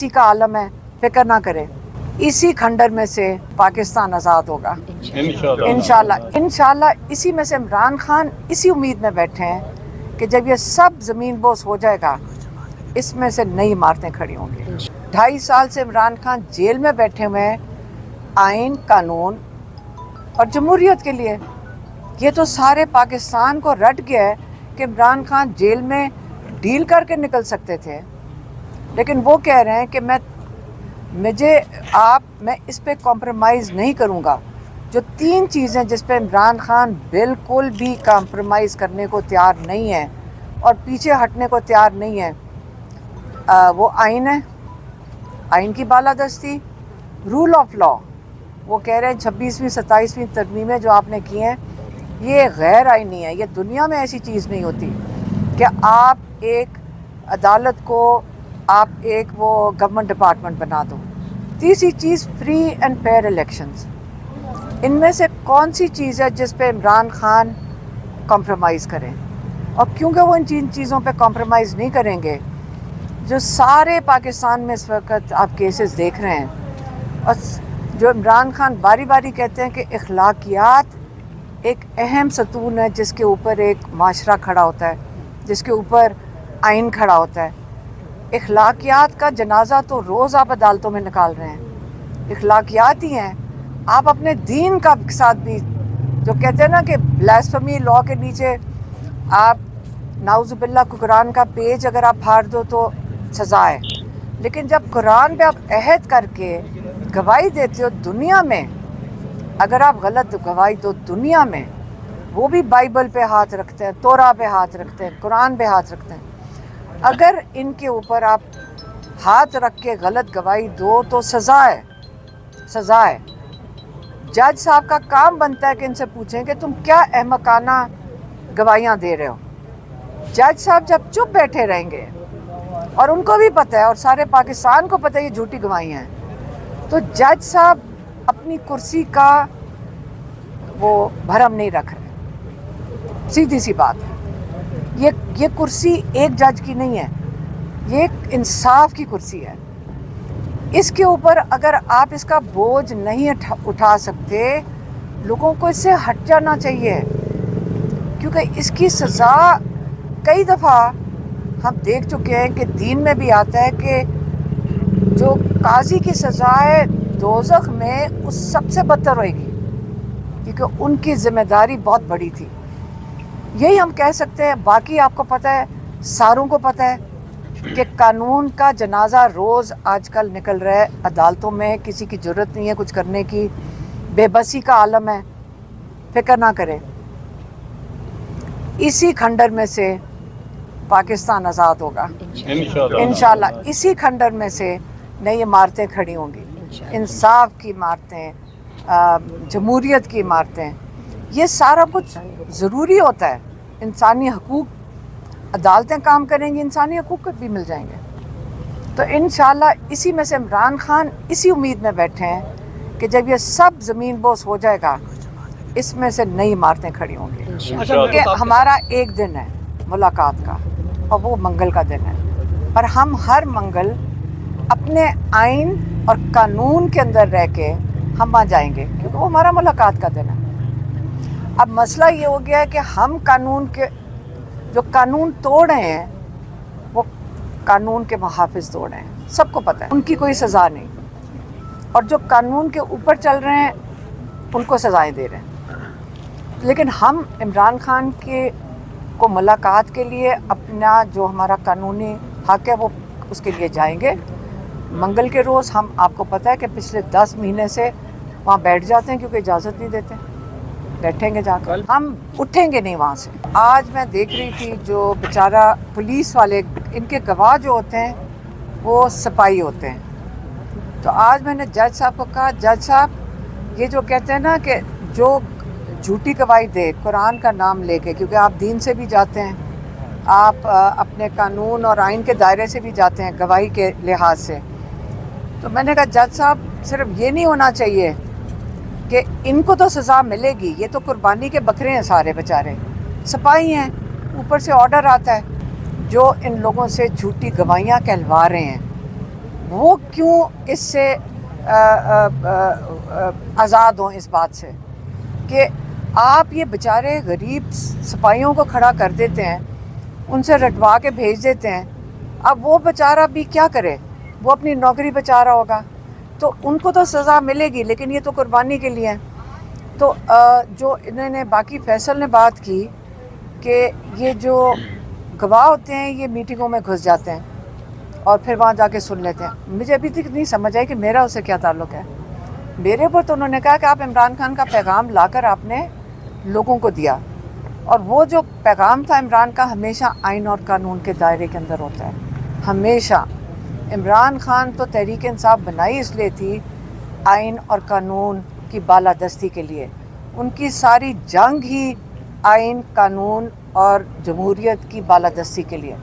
इसी का आलम है, फिक्र ना करें। इसी खंडर में से पाकिस्तान आज़ाद होगा इंशाल्लाह। इसी में से इमरान खान इसी उम्मीद में बैठे हैं कि जब ये सब ज़मीन बोस हो जाएगा, इसमें से नई इमारतें खड़ी होंगी। 2.5 साल से इमरान खान जेल में बैठे हुए हैं आइन, कानून और जमहूरियत के लिए। ये तो सारे पाकिस्तान को रट गया है कि इमरान खान जेल में डील करके निकल सकते थे, लेकिन वो कह रहे हैं कि मैं इस पे कॉम्प्रोमाइज़ नहीं करूँगा। जो 3 चीज़ें जिस पे इमरान खान बिल्कुल भी कॉम्प्रोमाइज़ करने को तैयार नहीं है और पीछे हटने को तैयार नहीं है, वो आइन है, आइन की बालादस्ती, रूल ऑफ लॉ। वो कह रहे हैं 26वीं 27वीं तरमीमें जो आपने की हैं, ये गैर आइनी है। ये दुनिया में ऐसी चीज़ नहीं होती कि आप एक अदालत को आप एक वो गवर्नमेंट डिपार्टमेंट बना दो। तीसरी चीज़ फ्री एंड फेयर इलेक्शंस। इनमें से कौन सी चीज़ है जिस पे इमरान खान कॉम्प्रोमाइज़ करें? और क्योंकि वो इन चीज़ों पे कॉम्प्रोमाइज़ नहीं करेंगे, जो सारे पाकिस्तान में इस वक्त आप केसेस देख रहे हैं, और जो इमरान खान बारी बारी कहते हैं कि अखलाकियात एक अहम सतून है जिसके ऊपर एक माशरा खड़ा होता है, जिसके ऊपर आइन खड़ा होता है। अखलाकियात का जनाजा तो रोज़ आप अदालतों में निकाल रहे हैं, अखलाकियात ही हैं। आप अपने दीन का साथ भी, जो कहते हैं ना कि ब्लास्फेमी लॉ के नीचे आप नाउज़ुबिल्लाह कुरान का पेज अगर आप फाड़ दो तो सज़ा है, लेकिन जब कुरान पे आप अहद करके गवाही देते हो दुनिया में, अगर आप गलत गवाही दो दुनिया में, वो भी बाइबल पे हाथ रखते हैं, तोरा पे हाथ रखते हैं, कुरान पे हाथ रखते हैं, अगर इनके ऊपर आप हाथ रख के गलत गवाही दो तो सज़ा है, सज़ा है। जज साहब का काम बनता है कि इनसे पूछें कि तुम क्या अहमकाना गवाहियाँ दे रहे हो। जज साहब जब चुप बैठे रहेंगे, और उनको भी पता है और सारे पाकिस्तान को पता है ये झूठी गवाहियाँ हैं, तो जज साहब अपनी कुर्सी का वो भरम नहीं रख रहे। सीधी सी बात है, ये कुर्सी एक जज की नहीं है, ये एक इंसाफ की कुर्सी है। इसके ऊपर अगर आप इसका बोझ नहीं उठा सकते, लोगों को इससे हट जाना चाहिए, क्योंकि इसकी सज़ा कई दफ़ा हम देख चुके हैं कि दीन में भी आता है कि जो काजी की सज़ा है दोज़ख में उस सबसे बदतर होएगी, क्योंकि उनकी ज़िम्मेदारी बहुत बड़ी थी। यही हम कह सकते हैं। बाकी आपको पता है, सारों को पता है कि कानून का जनाजा रोज़ आजकल निकल रहा है अदालतों में। किसी की ज़रूरत नहीं है कुछ करने की, बेबसी का आलम है, फिक्र ना करें। इसी खंडर में से पाकिस्तान आज़ाद होगा इंशाल्लाह। इसी खंडर में से नई इमारतें खड़ी होंगी, इंसाफ की इमारतें, जमहूरियत की इमारतें। ये सारा कुछ ज़रूरी होता है। इंसानी हकूक़, अदालतें काम करेंगी, इंसानी हकूक़ भी मिल जाएंगे। तो इंशाल्लाह इसी में से इमरान खान इसी उम्मीद में बैठे हैं कि जब ये सब ज़मीन बोस हो जाएगा, इसमें से नई इमारतें खड़ी होंगी। क्योंकि हमारा एक दिन है मुलाकात का, और वो मंगल का दिन है, और हम हर मंगल अपने आइन और कानून के अंदर रह के हम वहाँ जाएंगे, क्योंकि वो हमारा मुलाकात का दिन है। अब मसला ये हो गया है कि हम कानून के, जो कानून तोड़ रहे हैं, वो कानून के मुहाफिज तोड़ रहे हैं, सबको पता है, उनकी कोई सज़ा नहीं, और जो कानून के ऊपर चल रहे हैं उनको सज़ाएं दे रहे हैं। लेकिन हम इमरान खान को मुलाकात के लिए अपना जो हमारा कानूनी हक़ है वो उसके लिए जाएंगे मंगल के रोज़। हम, आपको पता है कि पिछले 10 महीने से वहाँ बैठ जाते हैं, क्योंकि इजाज़त नहीं देते, बैठेंगे जाकर, हम उठेंगे नहीं वहाँ से। आज मैं देख रही थी जो बेचारा पुलिस वाले, इनके गवाह जो होते हैं वो सिपाही होते हैं। तो आज मैंने जज साहब को कहा, जज साहब ये जो कहते हैं ना कि जो झूठी गवाही दे कुरान का नाम लेके, क्योंकि आप दीन से भी जाते हैं, आप अपने कानून और आइन के दायरे से भी जाते हैं गवाही के लिहाज से। तो मैंने कहा जज साहब सिर्फ ये नहीं होना चाहिए कि इनको तो सज़ा मिलेगी, ये तो कुर्बानी के बकरे हैं सारे बेचारे, सिपाही हैं, ऊपर से ऑर्डर आता है जो इन लोगों से झूठी गवाहियाँ कहलवा रहे हैं, وہ کیوں اس سے آزاد ہوں اس بات سے کہ آپ یہ بیچارے غریب سپاہیوں کو کھڑا کر دیتے ہیں، ان سے رٹوا کے بھیج دیتے ہیں. اب وہ بیچارہ بھی کیا کرے، وہ اپنی نوکری بچا رہا ہوگا، تو ان کو تو سزا ملے گی، لیکن یہ تو قربانی کے لیے ہیں. تو جو انہوں نے باقی فیصل نے بات کی کہ یہ جو گواہ ہوتے ہیں یہ میٹنگوں میں گھس جاتے ہیں اور پھر وہاں جا کے سن لیتے ہیں. مجھے ابھی تک نہیں سمجھ آئی کہ میرا اس سے کیا تعلق ہے. میرے اوپر تو انہوں نے کہا کہ آپ عمران خان کا پیغام لا کر آپ نے لوگوں کو دیا، اور وہ جو پیغام تھا عمران کا ہمیشہ آئین اور قانون کے دائرے کے اندر ہوتا ہے. ہمیشہ عمران خان تو تحریک انصاف بنائی اس لیے تھی آئین اور قانون کی بالادستی کے لیے. ان کی ساری جنگ ہی آئین، قانون اور جمہوریت کی بالادستی کے لیے.